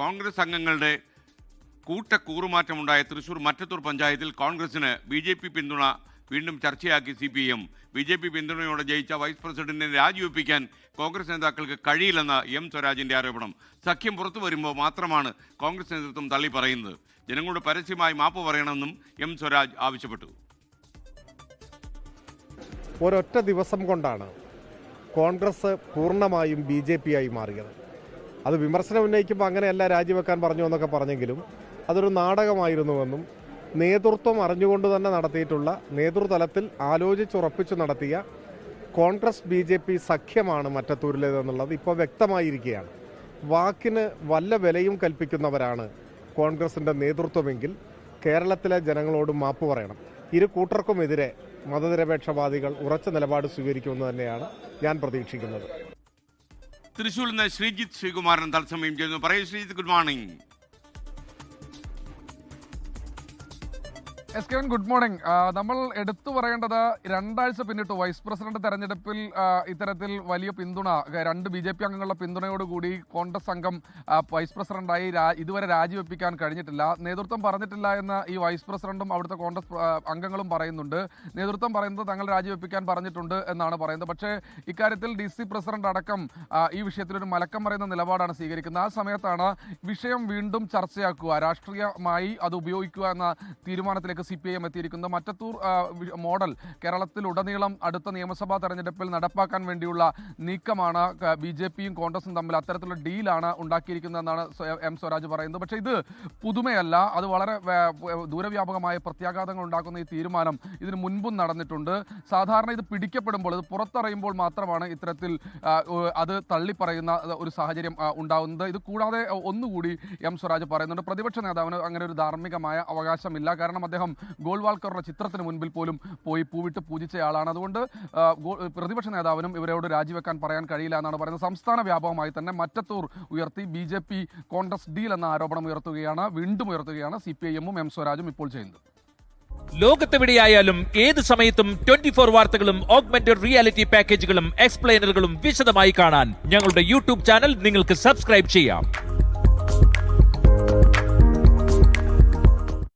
കോൺഗ്രസ് അംഗങ്ങളുടെ കൂറുമാറ്റമുണ്ടായ തൃശൂർ മറ്റത്തൂർ പഞ്ചായത്തിൽ കോൺഗ്രസിന് BJP പിന്തുണ വീണ്ടും ചർച്ചയാക്കി CPM. BJP പിന്തുണയോടെ ജയിച്ച വൈസ് പ്രസിഡന്റിനെ രാജിവെപ്പിക്കാൻ കോൺഗ്രസ് നേതാക്കൾക്ക് കഴിയില്ലെന്ന M. സ്വരാജിന്റെ ആരോപണം. സഖ്യം പുറത്തു വരുമ്പോൾ മാത്രമാണ് കോൺഗ്രസ് നേതൃത്വം തള്ളി പറയുന്നത്. ജനങ്ങളോട് പരസ്യമായി മാപ്പ് പറയണമെന്നും M. സ്വരാജ് ആവശ്യപ്പെട്ടു. ഒരൊറ്റ ദിവസം കൊണ്ടാണ് കോൺഗ്രസ് പൂർണ്ണമായും BJP ആയി മാറിയത്. അത് വിമർശനം ഉന്നയിക്കുമ്പോൾ അങ്ങനെയല്ല രാജിവെക്കാൻ പറഞ്ഞു എന്നൊക്കെ പറഞ്ഞെങ്കിലും അതൊരു നാടകമായിരുന്നുവെന്നും നേതൃത്വം അറിഞ്ഞുകൊണ്ട് തന്നെ നടത്തിയിട്ടുള്ള നേതൃതലത്തിൽ ആലോചിച്ചുറപ്പിച്ചു നടത്തിയ കോൺഗ്രസ് BJP സഖ്യമാണ് മറ്റത്തൂരിലേതെന്നുള്ളത് ഇപ്പോൾ വ്യക്തമായിരിക്കുകയാണ്. വാക്കിന് വല്ല വിലയും കൽപ്പിക്കുന്നവരാണ് കോൺഗ്രസിൻ്റെ നേതൃത്വമെങ്കിൽ കേരളത്തിലെ ജനങ്ങളോട് മാപ്പ് പറയണം. ഇരു കൂട്ടർക്കുമെതിരെ മതനിരപേക്ഷവാദികൾ ഉറച്ച നിലപാട് സ്വീകരിക്കുമെന്ന് തന്നെയാണ് ഞാൻ പ്രതീക്ഷിക്കുന്നത്. തൃശ്ശൂരിൽ നിന്ന് ശ്രീജിത്ത് ശ്രീകുമാരൻ തത്സമയം ചെയ്യുന്നു. പറയൂ Sreejith, good morning. Good morning. നമ്മൾ എടുത്തു പറയേണ്ടത് 2 ആഴ്ച പിന്നിട്ടു വൈസ് പ്രസിഡന്റ് തെരഞ്ഞെടുപ്പിൽ ഇത്തരത്തിൽ വലിയ പിന്തുണ 2 BJP അംഗങ്ങളുടെ പിന്തുണയോടുകൂടി കോൺഗ്രസ് അംഗം വൈസ് പ്രസിഡന്റായി ഇതുവരെ രാജിവെപ്പിക്കാൻ കഴിഞ്ഞിട്ടില്ല. നേതൃത്വം പറഞ്ഞിട്ടില്ല എന്ന് ഈ വൈസ് പ്രസിഡന്റും അവിടുത്തെ കോൺഗ്രസ് അംഗങ്ങളും പറയുന്നുണ്ട്. നേതൃത്വം പറയുന്നത് തങ്ങൾ രാജിവെപ്പിക്കാൻ പറഞ്ഞിട്ടുണ്ട് എന്നാണ് പറയുന്നത്. പക്ഷേ ഇക്കാര്യത്തിൽ DC പ്രസിഡന്റ് അടക്കം ഈ വിഷയത്തിലൊരു മലക്കം പറയുന്ന നിലപാടാണ് സ്വീകരിക്കുന്നത്. ആ സമയത്താണ് വിഷയം വീണ്ടും ചർച്ചയാക്കുക, രാഷ്ട്രീയമായി അത് ഉപയോഗിക്കുക എന്ന തീരുമാനത്തിലേക്ക് CPM എത്തിയിരിക്കുന്നത്. മറ്റത്തൂർ മോഡൽ കേരളത്തിലുടനീളം അടുത്ത നിയമസഭാ തെരഞ്ഞെടുപ്പിൽ നടപ്പാക്കാൻ വേണ്ടിയുള്ള നീക്കമാണ് BJPയും കോൺഗ്രസും തമ്മിൽ. അത്തരത്തിലുള്ള ഡീലാണ് ഉണ്ടാക്കിയിരിക്കുന്നതെന്നാണ് M. സ്വരാജ് പറയുന്നത്. പക്ഷേ ഇത് പുതുമയല്ല, അത് വളരെ ദൂരവ്യാപകമായ പ്രത്യാഘാതങ്ങൾ ഉണ്ടാക്കുന്ന ഈ തീരുമാനം ഇതിന് മുൻപും നടന്നിട്ടുണ്ട്. സാധാരണ ഇത് പിടിക്കപ്പെടുമ്പോൾ, ഇത് പുറത്തറിയുമ്പോൾ മാത്രമാണ് ഇത്തരത്തിൽ അത് തള്ളിപ്പറയുന്ന ഒരു സാഹചര്യം ഉണ്ടാകുന്നത്. ഇത് കൂടാതെ ഒന്നുകൂടി M. സ്വരാജ് പറയുന്നുണ്ട്, പ്രതിപക്ഷ നേതാവിന് അങ്ങനെ ഒരു ധാർമ്മികമായ അവകാശമില്ല. കാരണം അദ്ദേഹം ഗോൾവാൾക്കറുടെ ചിത്രത്തിന് മുൻപിൽ പോലും പോയി പൂവിട്ട് പൂജിച്ചയാളാണ്. അതുകൊണ്ട് പ്രതിപക്ഷ നേതാവിനും ഇവരോട് രാജിവെക്കാൻ പറയാൻ കഴിയില്ല എന്നാണ് പറയുന്നത്. സംസ്ഥാന വ്യാപകമായി തന്നെ മറ്റത്തൂർ ഉയർത്തി BJP കോൺഗ്രസ് ഡീൽ എന്ന ആരോപണം വീണ്ടും ഉയർത്തുകയാണ് CPIM-ഉം M. സ്വരാജും ഇപ്പോൾ ചെയ്യുന്നത്. ലോകത്തെവിടെയായാലും ഏത് സമയത്തും 24 വാർത്തകളും ഓഗ്മെന്റഡ് റിയാലിറ്റി പാക്കേജുകളും എക്സ്പ്ലെയിനറുകളും വിശദമായി കാണാൻ ഞങ്ങളുടെ YouTube ചാനൽ നിങ്ങൾക്ക് സബ്സ്ക്രൈബ് ചെയ്യാം.